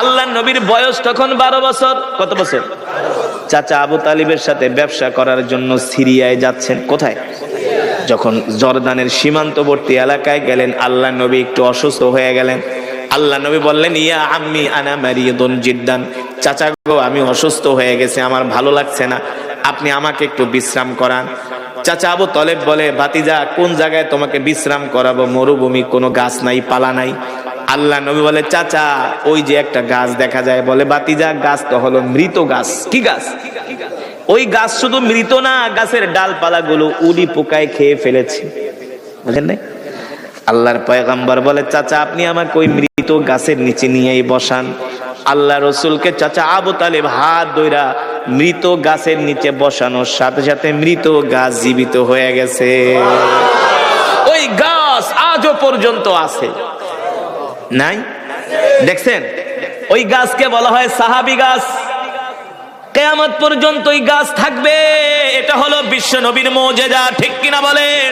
আল্লাহ নবীর বয়স তখন 12 বছর। কত বছর? চাচা আবু তালিবের সাথে ব্যবসা করার জন্য সিরিয়ায় যাচ্ছেন। কোথায়? যখন জর্দানের সীমান্তবর্তী এলাকায় গেলেন, আল্লাহ নবী একটু অসুস্থ হয়ে গেলেন। আল্লাহ নবী বললেন, ইয়া আম্মি আনা মারিদুন জিদ্দান, চাচা গো আমি অসুস্থ হয়ে গেছে, আমার ভালো লাগছে না, আপনি আমাকে একটু বিশ্রাম করান। চাচা আবু তালেব বলে, ভাতিজা কোন জায়গায় তোমাকে বিশ্রাম করাবো? মরুভূমি, কোনো গাছ নাই, পালা নাই। আল্লাহ নবী বলে, চাচা ওই যে একটা গাছ দেখা যায়। বলে, ভাতিজা গাছ তো হলো মৃত গাছ। কি গাছ? ওই গাছ শুধু মৃত না, গাছের ডালপালা গুলো উড়ি পোকায় খেয়ে ফেলেছে, বুঝেন নাই? আল্লাহর পয়গম্বর বলে, চাচা আপনি আমাকে ওই মৃত গাছের নিচে নিয়েই বসান। আল্লাহ রসুলকে চাচা আবু তালেব হাত ধইরা মৃত গাছের নিচে বসানোর সাথে সাথে মৃত গাছ জীবিত হয়ে গেছে। ওই গাছ আজও পর্যন্ত আছে, নাই? দেখছেন? ওই গাছকে বলা হয় সাহাবী গাছ। কিয়ামত পর্যন্ত ওই গাছ থাকবে। এটা হলো বিশ্ব নবীর মুজিজা, ঠিক কিনা বলেন?